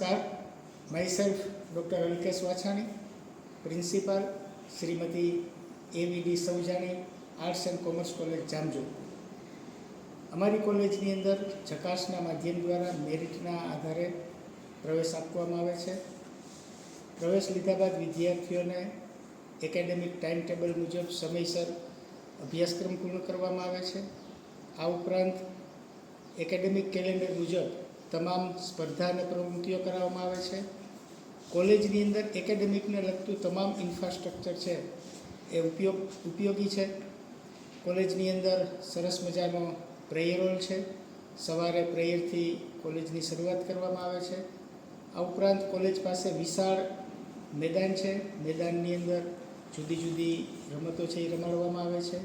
નમસ્કાર. Myself doctor Alkesh Vachhani, principal Shrimati AVD Saujani, arts and commerce college Jamjodhpur. અમારી કોલેજની અંદર ચકાસના માધ્યમ દ્વારા મેરિટના આધારે પ્રવેશ આપવામાં આવે છે. પ્રવેશ લીધા બાદ વિદ્યાર્થીઓને એકેડેમિક ટાઈમ ટેબલ મુજબ સમયસર અભ્યાસક્રમ પૂર્ણ કરવામાં આવે છે. આ ઉપરાંત એકેડેમિક કેલેન્ડર મુજબ તમામ સ્પર્ધા અને પ્રવૃત્તિઓ કરાવવામાં આવે છે. કોલેજની અંદર એકેડેમિકને લગતું તમામ ઇન્ફ્રાસ્ટ્રક્ચર છે એ ઉપયોગી છે. કોલેજની અંદર સરસ મજાનો પ્રેયર હોલ છે. સવારે પ્રેયરથી કોલેજની શરૂઆત કરવામાં આવે છે. આ ઉપરાંત કોલેજ પાસે વિશાળ મેદાન છે. મેદાનની અંદર જુદી જુદી રમતો છે એ રમાડવામાં આવે છે.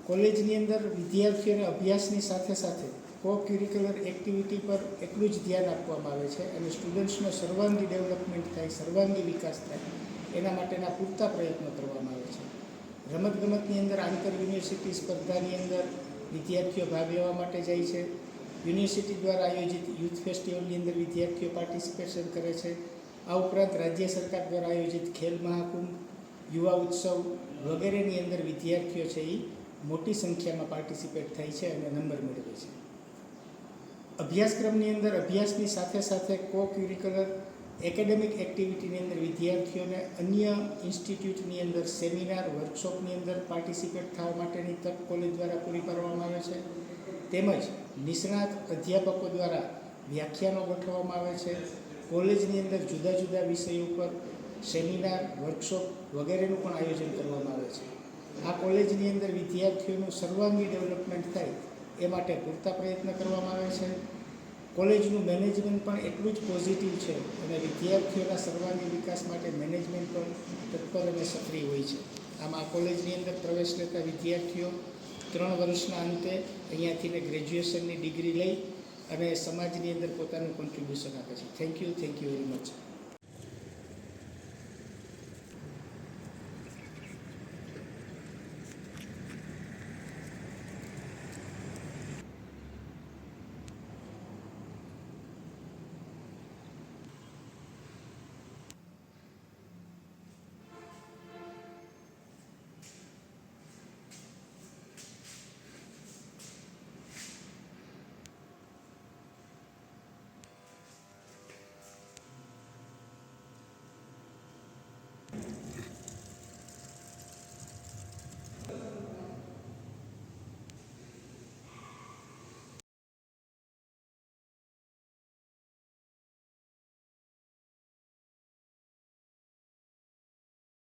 કોલેજની અંદર વિદ્યાર્થીઓને અભ્યાસની સાથે સાથે કો ક્યુરિક્યુલર એક્ટિવિટી પર એટલું જ ધ્યાન આપવામાં આવે છે અને સ્ટુડન્ટ્સનો સર્વાંગી ડેવલપમેન્ટ થાય, સર્વાંગી વિકાસ થાય એના માટેના પૂરતા પ્રયત્નો કરવામાં આવે છે. રમતગમતની અંદર આંતર યુનિવર્સિટી સ્પર્ધાની અંદર વિદ્યાર્થીઓ ભાગ લેવા માટે જાય છે. યુનિવર્સિટી દ્વારા આયોજિત યુથ ફેસ્ટિવલની અંદર વિદ્યાર્થીઓ પાર્ટિસિપેશન કરે છે. આ ઉપરાંત રાજ્ય સરકાર દ્વારા આયોજિત ખેલ મહાકુંભ, યુવા ઉત્સવ વગેરેની અંદર વિદ્યાર્થીઓ છે એ મોટી સંખ્યામાં પાર્ટિસિપેટ થાય છે અને નંબર મેળવે છે. અભ્યાસક્રમની અંદર અભ્યાસની સાથે સાથે કો ક્યુરિક્યુલર એકેડેમિક એક્ટિવિટીની અંદર વિદ્યાર્થીઓને અન્ય ઇન્સ્ટિટ્યૂટની અંદર સેમિનાર, વર્કશોપની અંદર પાર્ટિસિપેટ થવા માટેની તક કોલેજ દ્વારા પૂરી પાડવામાં આવે છે. તેમજ નિષ્ણાત અધ્યાપકો દ્વારા વ્યાખ્યાનો ગોઠવવામાં આવે છે. કોલેજની અંદર જુદા જુદા વિષયો ઉપર સેમિનાર, વર્કશોપ વગેરેનું પણ આયોજન કરવામાં આવે છે. આ કોલેજની અંદર વિદ્યાર્થીઓનું સર્વાંગી ડેવલપમેન્ટ થાય એ માટે પૂરતા પ્રયત્ન કરવામાં આવે છે. કોલેજનું મેનેજમેન્ટ પણ એટલું જ પોઝિટિવ છે અને વિદ્યાર્થીઓના સર્વાંગી વિકાસ માટે મેનેજમેન્ટ પણ તત્પર અને સક્રિય હોય છે. આમ આ કોલેજની અંદર પ્રવેશ લેતા વિદ્યાર્થીઓ 3 વર્ષના અંતે અહીંયાથીને ગ્રેજ્યુએશનની ડિગ્રી લઈ અને સમાજની અંદર પોતાનું કોન્ટ્રીબ્યુશન આપે છે. Thank you very much.